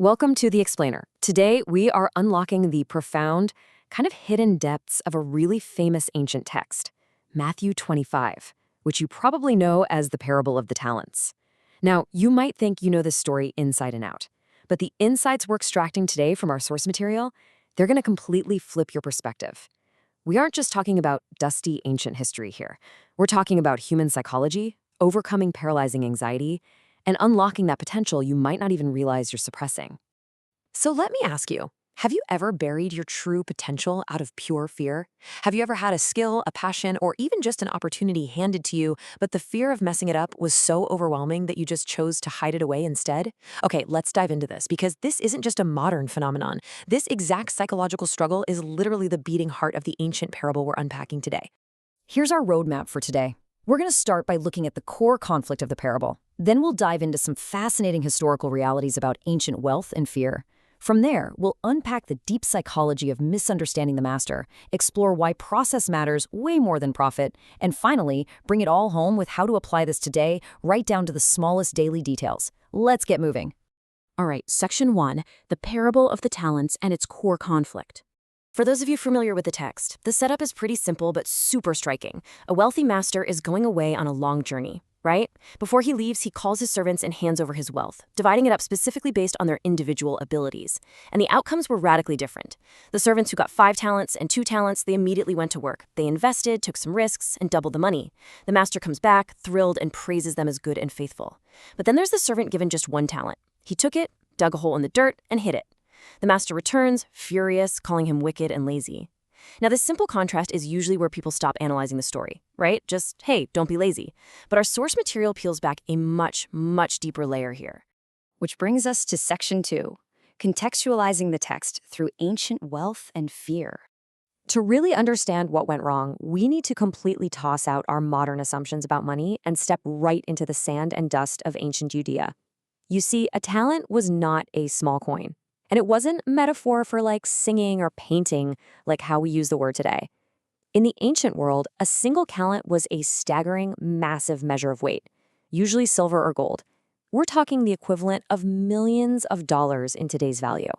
Welcome to The Explainer. Today, we are unlocking the profound, kind of hidden depths of a really famous ancient text, Matthew 25, which you probably know as the parable of the talents. Now, you might think you know this story inside and out, but the insights we're extracting today from our source material, they're going to completely flip your perspective. We aren't just talking about dusty ancient history here. We're talking about human psychology, overcoming paralyzing anxiety, and unlocking that potential you might not even realize you're suppressing. So let me ask you, have you ever buried your true potential out of pure fear? Have you ever had a skill, a passion, or even just an opportunity handed to you, but the fear of messing it up was so overwhelming that you just chose to hide it away instead? Okay, let's dive into this, because this isn't just a modern phenomenon. This exact psychological struggle is literally the beating heart of the ancient parable we're unpacking today. Here's our roadmap for today. We're going to start by looking at the core conflict of the parable. Then we'll dive into some fascinating historical realities about ancient wealth and fear. From there, we'll unpack the deep psychology of misunderstanding the master, explore why process matters way more than profit, and finally, bring it all home with how to apply this today, right down to the smallest daily details. Let's get moving. All right, Section 1, the parable of the talents and its core conflict. For those of you familiar with the text, the setup is pretty simple but super striking. A wealthy master is going away on a long journey, right? Before he leaves, he calls his servants and hands over his wealth, dividing it up specifically based on their individual abilities. And the outcomes were radically different. The servants who got 5 talents and 2 talents, they immediately went to work. They invested, took some risks, and doubled the money. The master comes back, thrilled, and praises them as good and faithful. But then there's the servant given just 1 talent. He took it, dug a hole in the dirt, and hid it. The master returns, furious, calling him wicked and lazy. Now, this simple contrast is usually where people stop analyzing the story, right? Just, hey, don't be lazy. But our source material peels back a much, much deeper layer here. Which brings us to Section 2, contextualizing the text through ancient wealth and fear. To really understand what went wrong, we need to completely toss out our modern assumptions about money and step right into the sand and dust of ancient Judea. You see, a talent was not a small coin. And it wasn't metaphor for like singing or painting, like how we use the word today. In the ancient world, a single talent was a staggering, massive measure of weight, usually silver or gold. We're talking the equivalent of millions of dollars in today's value.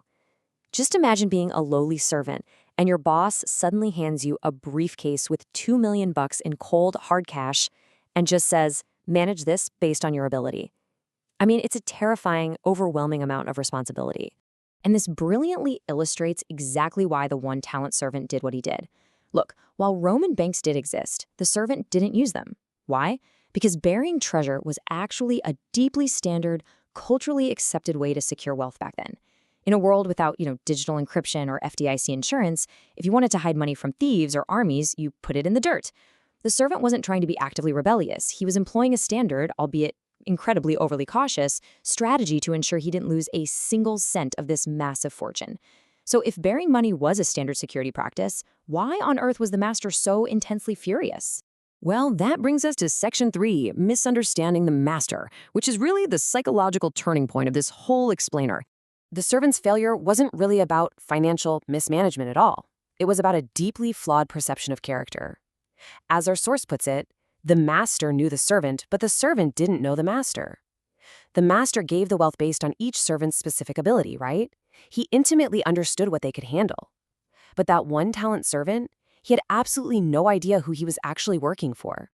Just imagine being a lowly servant and your boss suddenly hands you a briefcase with $2 million in cold, hard cash and just says, manage this based on your ability. I mean, it's a terrifying, overwhelming amount of responsibility. And this brilliantly illustrates exactly why the 1 talent servant did what he did. Look, while Roman banks did exist, the servant didn't use them. Why? Because burying treasure was actually a deeply standard, culturally accepted way to secure wealth back then. In a world without, digital encryption or FDIC insurance, if you wanted to hide money from thieves or armies, you put it in the dirt. The servant wasn't trying to be actively rebellious. He was employing a standard, albeit incredibly overly cautious, strategy to ensure he didn't lose a single cent of this massive fortune. So if burying money was a standard security practice, why on earth was the master so intensely furious? Well, that brings us to Section 3, misunderstanding the master, which is really the psychological turning point of this whole explainer. The servant's failure wasn't really about financial mismanagement at all. It was about a deeply flawed perception of character. As our source puts it, the master knew the servant, but the servant didn't know the master. The master gave the wealth based on each servant's specific ability, right? He intimately understood what they could handle. But that 1 talent servant, he had absolutely no idea who he was actually working for.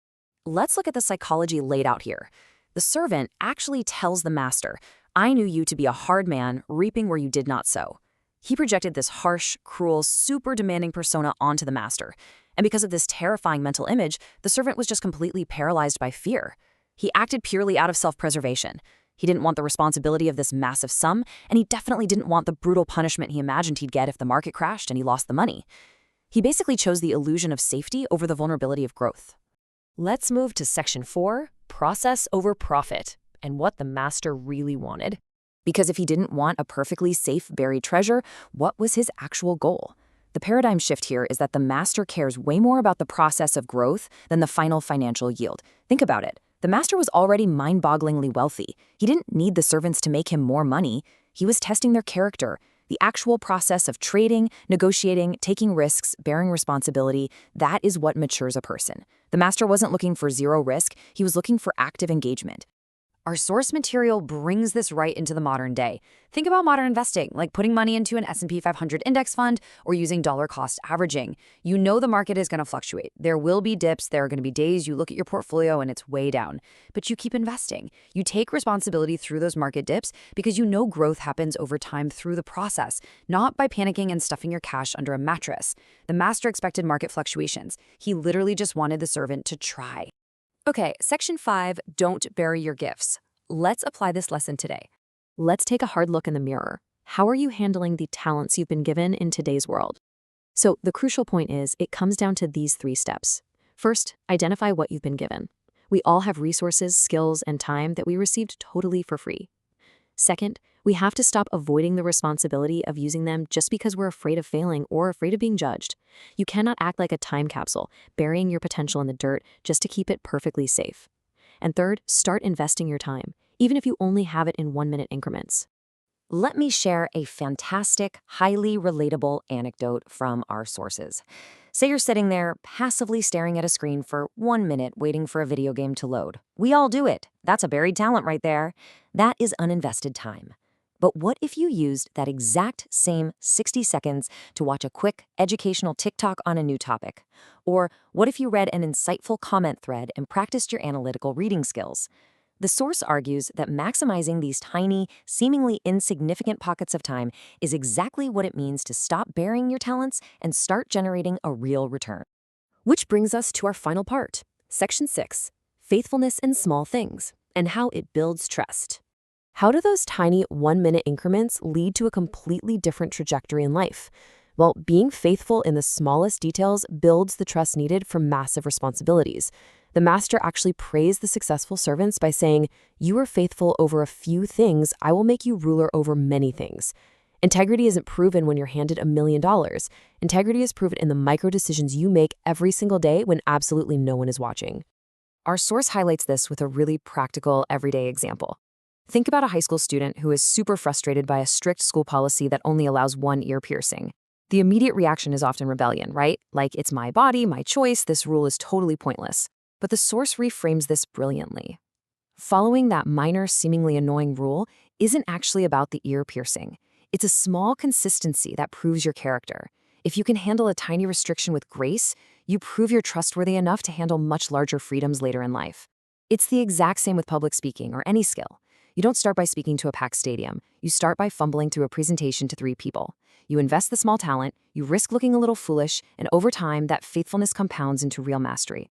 Let's look at the psychology laid out here. The servant actually tells the master, I knew you to be a hard man, reaping where you did not sow. He projected this harsh, cruel, super demanding persona onto the master. And because of this terrifying mental image, the servant was just completely paralyzed by fear. He acted purely out of self-preservation. He didn't want the responsibility of this massive sum, and he definitely didn't want the brutal punishment he imagined he'd get if the market crashed and he lost the money. He basically chose the illusion of safety over the vulnerability of growth. Let's move to Section 4, process over profit, and what the master really wanted. Because if he didn't want a perfectly safe buried treasure, what was his actual goal? The paradigm shift here is that the master cares way more about the process of growth than the final financial yield. Think about it. The master was already mind-bogglingly wealthy. He didn't need the servants to make him more money. He was testing their character. The actual process of trading, negotiating, taking risks, bearing responsibility, that is what matures a person. The master wasn't looking for zero risk. He was looking for active engagement. Our source material brings this right into the modern day. Think about modern investing, like putting money into an S&P 500 index fund or using dollar cost averaging. You know the market is going to fluctuate. There will be dips. There are going to be days you look at your portfolio and it's way down. But you keep investing. You take responsibility through those market dips because you know growth happens over time through the process, not by panicking and stuffing your cash under a mattress. The master expected market fluctuations. He literally just wanted the servant to try. Okay, Section 5, don't bury your gifts. Let's apply this lesson today. Let's take a hard look in the mirror. How are you handling the talents you've been given in today's world? So the crucial point is, it comes down to these 3 steps. First, identify what you've been given. We all have resources, skills, and time that we received totally for free. Second, we have to stop avoiding the responsibility of using them just because we're afraid of failing or afraid of being judged. You cannot act like a time capsule, burying your potential in the dirt just to keep it perfectly safe. And third, start investing your time, even if you only have it in 1-minute increments. Let me share a fantastic, highly relatable anecdote from our sources. Say you're sitting there passively staring at a screen for 1 minute waiting for a video game to load. We all do it. That's a buried talent right there. That is uninvested time. But what if you used that exact same 60 seconds to watch a quick educational TikTok on a new topic? Or what if you read an insightful comment thread and practiced your analytical reading skills? The source argues that maximizing these tiny, seemingly insignificant pockets of time is exactly what it means to stop burying your talents and start generating a real return. Which brings us to our final part, Section 6, faithfulness in small things and how it builds trust. How do those tiny 1-minute increments lead to a completely different trajectory in life? Well, being faithful in the smallest details builds the trust needed for massive responsibilities. The master actually praised the successful servants by saying, "You are faithful over a few things, I will make you ruler over many things." Integrity isn't proven when you're handed $1 million. Integrity is proven in the micro decisions you make every single day when absolutely no one is watching. Our source highlights this with a really practical, everyday example. Think about a high school student who is super frustrated by a strict school policy that only allows one ear piercing. The immediate reaction is often rebellion, right? Like, it's my body, my choice, this rule is totally pointless. But the source reframes this brilliantly. Following that minor, seemingly annoying rule isn't actually about the ear piercing. It's a small consistency that proves your character. If you can handle a tiny restriction with grace, you prove you're trustworthy enough to handle much larger freedoms later in life. It's the exact same with public speaking or any skill. You don't start by speaking to a packed stadium. You start by fumbling through a presentation to 3 people. You invest the small talent, you risk looking a little foolish, and over time, that faithfulness compounds into real mastery.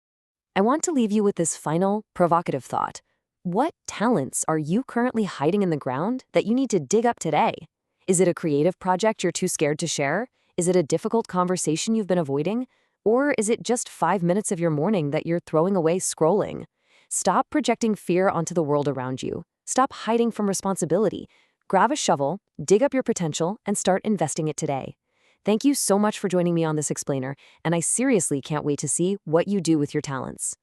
I want to leave you with this final, provocative thought. What talents are you currently hiding in the ground that you need to dig up today? Is it a creative project you're too scared to share? Is it a difficult conversation you've been avoiding? Or is it just 5 minutes of your morning that you're throwing away scrolling? Stop projecting fear onto the world around you. Stop hiding from responsibility. Grab a shovel, dig up your potential, and start investing it today. Thank you so much for joining me on this explainer, and I seriously can't wait to see what you do with your talents.